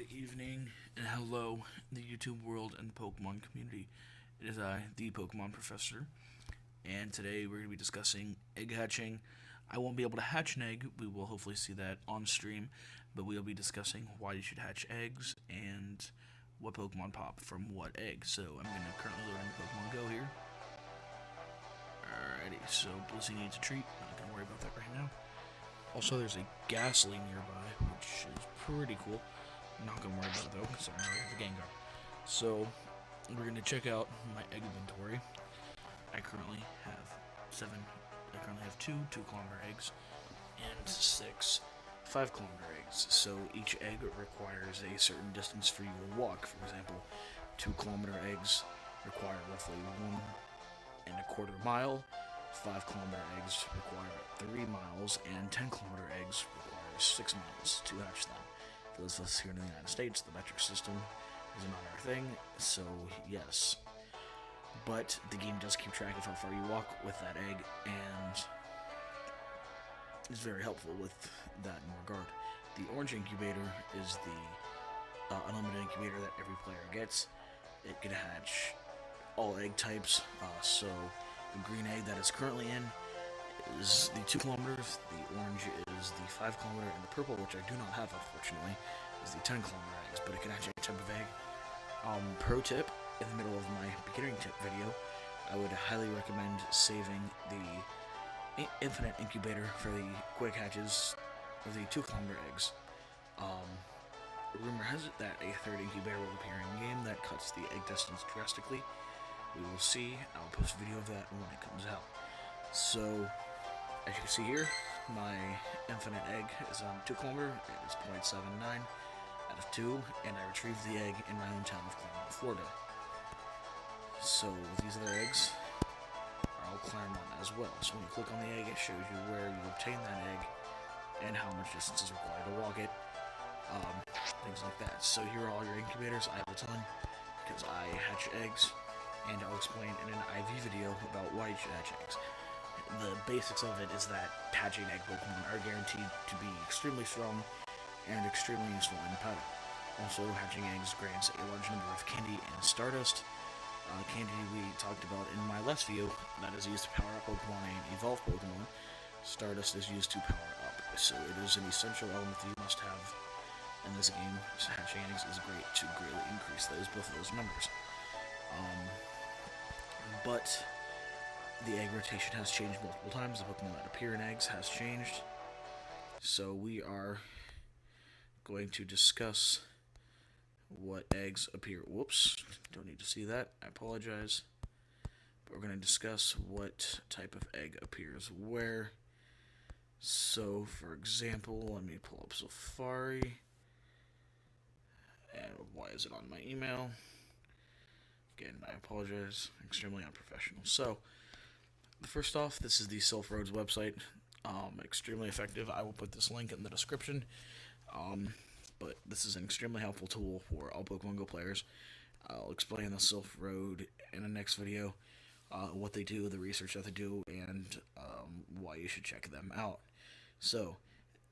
Good evening and hello, the YouTube world and the Pokemon community. It is I, the Pokemon Professor, and today we're going to be discussing egg hatching. I won't be able to hatch an egg, we will hopefully see that on stream, but we'll be discussing why you should hatch eggs and what Pokemon pop from what egg. So I'm going to currently load in Pokemon Go here. Alrighty, so Blissey needs a treat, not going to worry about that right now. Also, there's a Ghastly nearby, which is pretty cool. I'm not going to worry about it though, because I already have the Gengar. So, we're going to check out my egg inventory. I currently have two 2-kilometer eggs, and 6 5-kilometer eggs. So, each egg requires a certain distance for you to walk. For example, 2-kilometer eggs require roughly 1.25 miles. 5-kilometer eggs require 3 miles, and 10-kilometer eggs require 6 miles to hatch them. For those of us here in the United States, the metric system is not our thing, so yes. But the game does keep track of how far you walk with that egg, and is very helpful with that in regard. The orange incubator is the unlimited incubator that every player gets. It can hatch all egg types, so the green egg that it's currently in is the 2 kilometers, the orange is the 5 kilometer, and the purple, which I do not have unfortunately, is the 10 kilometer eggs, but it can hatch any type of egg. Pro tip, in the middle of my beginning tip video, I would highly recommend saving the infinite incubator for the quick hatches of the 2 kilometer eggs. Rumor has it that a third incubator will appear in game that cuts the egg distance drastically. We will see. I'll post a video of that when it comes out. So, as you can see here, my infinite egg is on 2 kilometer. It's 0.79 out of 2, and I retrieved the egg in my hometown of Claremont, Florida. So, these other eggs are all Claremont as well. So when you click on the egg, it shows you where you obtain that egg and how much distance is required to walk it. Things like that. So here are all your incubators. I have a ton because I hatch eggs, and I'll explain in an IV video about why you should hatch eggs. The basics of it is that hatching egg Pokemon are guaranteed to be extremely strong and extremely useful in battle. Also, hatching eggs grants a large number of candy and stardust. Candy we talked about in my last video, that is used to power up Pokemon and evolve Pokemon. Stardust is used to power up, so it is an essential element that you must have in this game. So hatching eggs is great to greatly increase both of those numbers. But the egg rotation has changed multiple times. The Pokemon that appear in eggs has changed. So we are going to discuss what eggs appear. Whoops, don't need to see that. I apologize. But we're going to discuss what type of egg appears where. So, for example, let me pull up Safari. And why is it on my email? Again, I apologize. Extremely unprofessional. So, first off, this is the Sylph Roads website. Extremely effective. I will put this link in the description. But this is an extremely helpful tool for all Pokemon Go players. I'll explain the Sylph Road in the next video, what they do, the research that they do, and why you should check them out. So,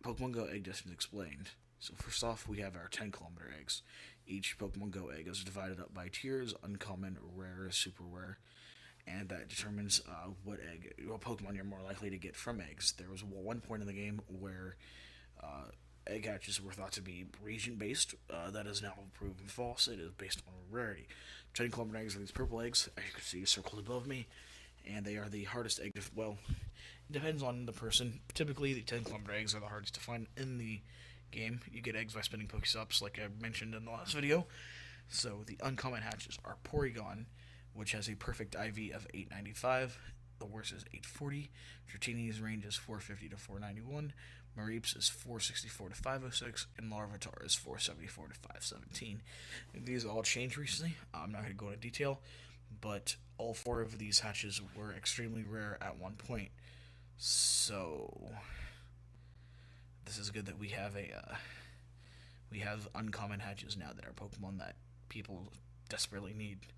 Pokemon Go egg distance explained. So first off, we have our 10 kilometer eggs. Each Pokemon Go egg is divided up by tiers: uncommon, rare, super rare, and that determines what Pokemon you're more likely to get from eggs. There was one point in the game where egg hatches were thought to be region-based. That is now proven false. It is based on rarity. 10 kilometer eggs are these purple eggs, as you can see circled above me, and they are the hardest egg well, it depends on the person. Typically, the 10 kilometer eggs are the hardest to find in the game. You get eggs by spinning Pokestops, like I mentioned in the last video. So the uncommon hatches are Porygon, which has a perfect IV of 895. The worst is 840. Dratini's range is 450 to 491. Mareeps is 464 to 506, and Larvitar is 474 to 517. And these all changed recently. I'm not going to go into detail, but all 4 of these hatches were extremely rare at one point. So this is good that we have uncommon hatches now that are Pokemon that people desperately need.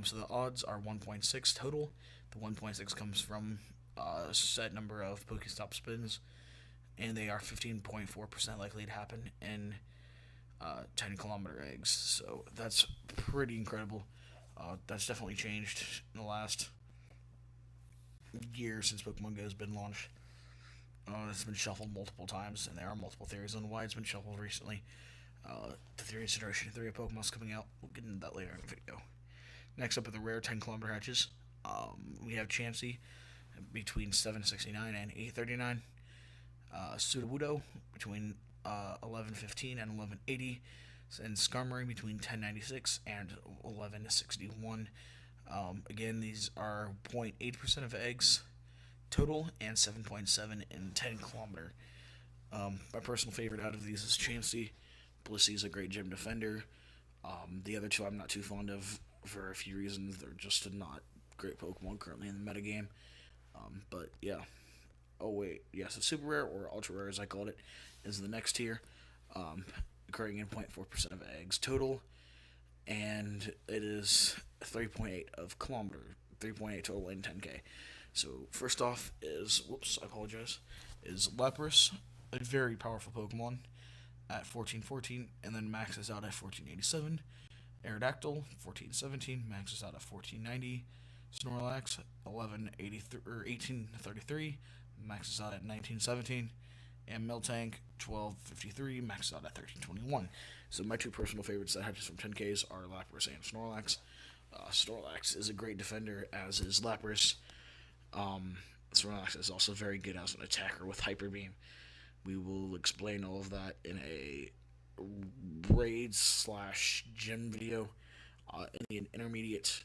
So the odds are 1.6 total. The 1.6 comes from a set number of Pokestop spins, and they are 15.4% likely to happen in 10-kilometer eggs. So that's pretty incredible. That's definitely changed in the last year since Pokemon Go has been launched. It's been shuffled multiple times, and there are multiple theories on why it's been shuffled recently. The theory is Generation 3 of Pokemon's coming out. We'll get into that later in the video. Next up are the rare 10-kilometer hatches. We have Chansey between 769 and 839. Sudowoodo between 1115 and 1180. And Skarmory between 1096 and 1161. Again, these are 0.8% of eggs total and 7.7 in 10-kilometer. My personal favorite out of these is Chansey. Blissey is a great gym defender. The other two I'm not too fond of for a few reasons. They're just not great Pokemon currently in the metagame. But yeah. Oh wait, yeah. So super rare or ultra rare, as I called it, is the next tier, occurring in 0.4% of eggs total, and it is 3.8 of kilometer, 3.8 total in 10k. So first off is, I apologize, is Lapras, a very powerful Pokemon at 1414, and then maxes out at 1487. Aerodactyl 1417 maxes out at 1490. Snorlax 1183 or 1833 maxes out at 1917. And Miltank 1253 maxes out at 1321. So my two personal favorites that hatches from 10Ks are Lapras and Snorlax. Snorlax is a great defender, as is Lapras. Snorlax is also very good as an attacker with Hyper Beam. We will explain all of that in a raid/gym video in the intermediate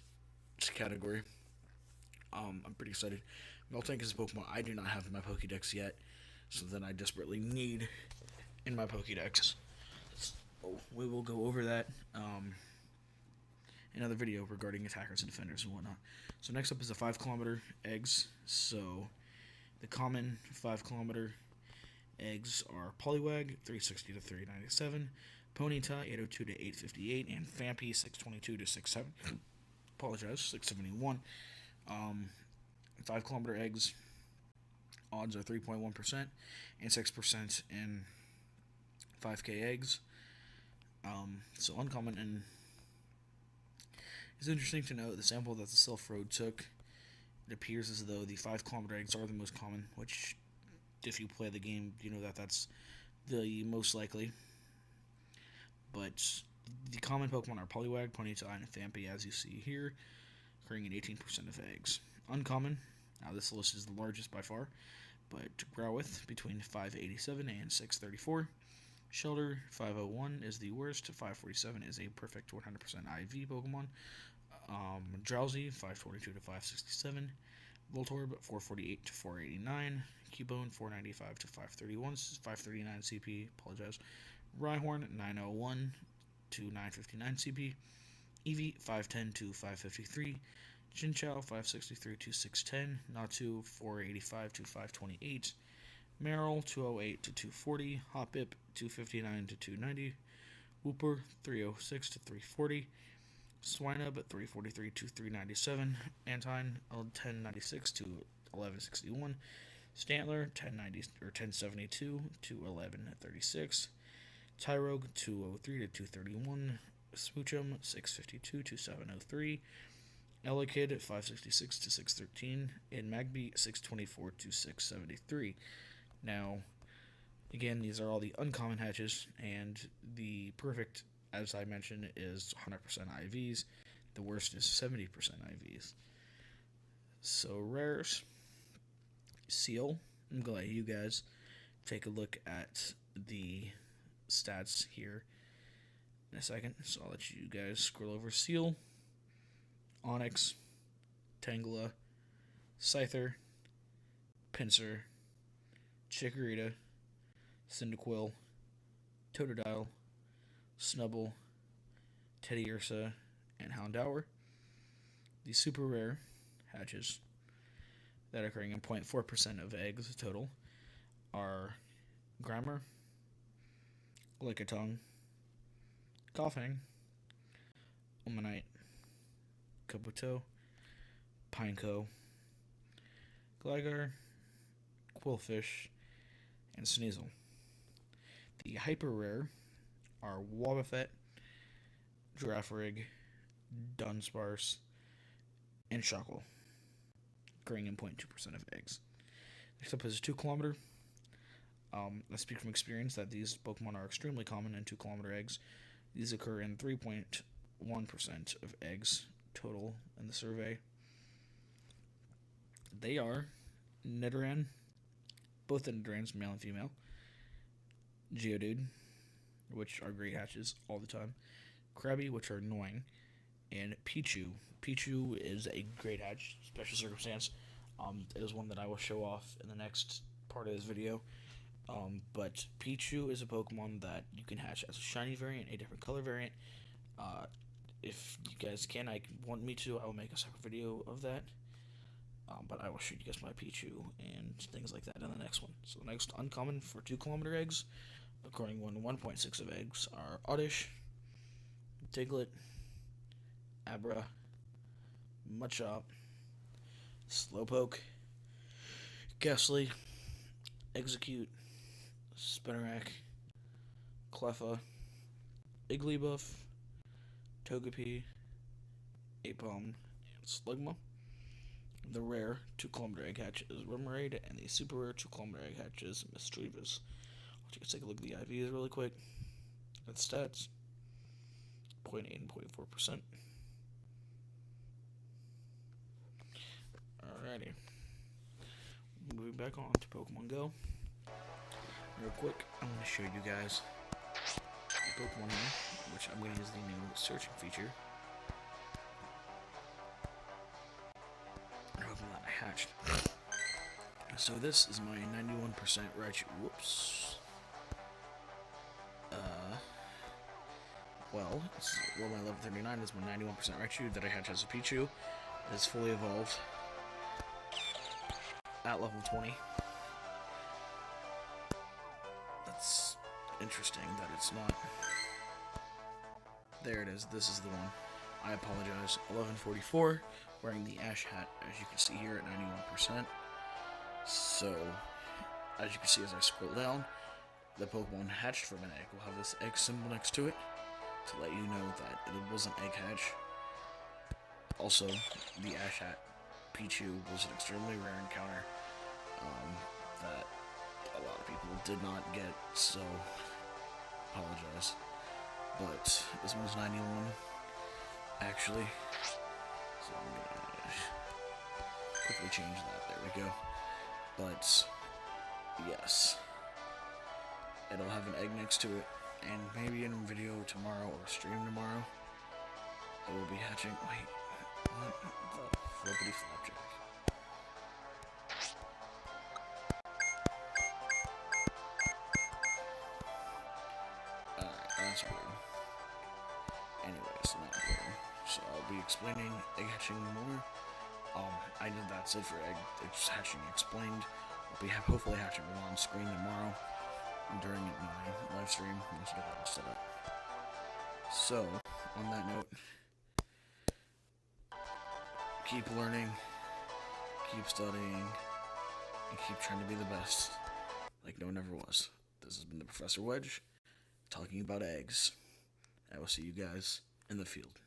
category. I'm pretty excited. Miltank is a Pokemon I do not have in my Pokédex yet, so that I desperately need in my Pokédex. So we will go over that in another video regarding attackers and defenders and whatnot. So next up is the 5-kilometer eggs. So the common 5-kilometer eggs are Poliwag 360 to 397, Ponyta 802 to 858, and Phanpy 622 to 671. 5-kilometer eggs odds are 3.1% and 6% in 5k eggs. So uncommon, and it's interesting to note the sample that the Silph Road took. It appears as though the 5-kilometer eggs are the most common, which, if you play the game, you know that that's the most likely. But the common Pokemon are Poliwag, Ponyta, and Phanpy, as you see here, occurring in 18% of eggs. Uncommon, now this list is the largest by far, but Growlithe between 587 and 634. Shelter 501 is the worst. 547 is a perfect 100% IV Pokemon. Drowsy 542 to 567. Voltorb 448 to 489. Cubone 495 to 531. 539 CP. Apologize. Rhyhorn 901 to 959 CP. Eevee 510 to 553. Chinchou 563 to 610. Natu 485 to 528. Meryl 208 to 240. Hoppip 259 to 290. Wooper 306 to 340. Swinub 343 to 397. Antine 1096 to 1161. Stantler 1072 to 1136. Tyrogue 203 to 231. Smoochum 652 to 703. Elekid 566 to 613. And Magby 624 to 673. Now, again, these are all the uncommon hatches, and the perfect, as I mentioned, is 100% IVs. The worst is 70% IVs. So, rares. Seal. I'm going to let you guys take a look at the stats here in a second. So, I'll let you guys scroll over. Seal, Onyx, Tangela, Scyther, Pinsir, Chikorita, Cyndaquil, Totodile, Snubbull, Teddiursa, and Houndour. The super rare hatches that are occurring in 0.4% of eggs total are Grimer, Lickitung, Koffing, Omanite, Kabuto, Pineco, Gligar, Quillfish, and Sneasel. The hyper rare are Wobbuffet, Giraffe Rig, Dunsparce, and Shuckle, occurring in 0.2% of eggs. Next up is 2 kilometer. I speak from experience that these Pokemon are extremely common in 2 kilometer eggs. These occur in 3.1% of eggs total in the survey. They are Nidoran, both the Nidorans, male and female, Geodude, which are great hatches all the time, Krabby, which are annoying, and Pichu. Pichu is a great hatch, special circumstance. It is one that I will show off in the next part of this video. But Pichu is a Pokemon that you can hatch as a shiny variant, a different color variant. If you guys want me to, I will make a separate video of that. But I will show you guys my Pichu and things like that in the next one. So the next uncommon for 2 kilometer eggs, according to 1.6 of eggs, are Oddish, Diglett, Abra, Machop, Slowpoke, Ghastly, Execute, Spinarak, Cleffa, Igglybuff, Togepi, Apom, and Slugma. The rare 2 kilometer egg hatch is Remoraid, and the super rare 2 kilometer egg hatch is Mischievous. Let's take a look at the IVs really quick. That's stats. 0.8 and 0.4%. Alrighty. Moving back on to Pokemon Go. Real quick, I'm going to show you guys the Pokemon here, which I'm going to use the new searching feature. Pokemon I hatched. So this is my 91% Raichu. Whoops. My level 39 is my 91% Raichu that I hatched as a Pichu. It's fully evolved at level 20. That's interesting that it's not. There it is. This is the one. I apologize. 1144, wearing the Ash hat, as you can see here at 91%. So, as you can see as I scroll down, the Pokemon hatched from an egg will have this egg symbol next to it to let you know that it was an egg hatch. Also, the Ash hat Pichu was an extremely rare encounter that a lot of people did not get, so apologize. But this one's 91, actually. So I'm gonna quickly change that. There we go. But yes, it'll have an egg next to it, and maybe in a video tomorrow or stream tomorrow, I will be hatching. Wait, what the flippity flapjack? Alright, that's weird. Anyways, not important. So I'll be explaining egg hatching more. That's it for egg hatching explained. I'll be hopefully hatching one on screen tomorrow during my live stream. Let's get that all set up. So, on that note, keep learning, keep studying, and keep trying to be the best, like no one ever was. This has been the Professor Wedge, talking about eggs. I will see you guys in the field.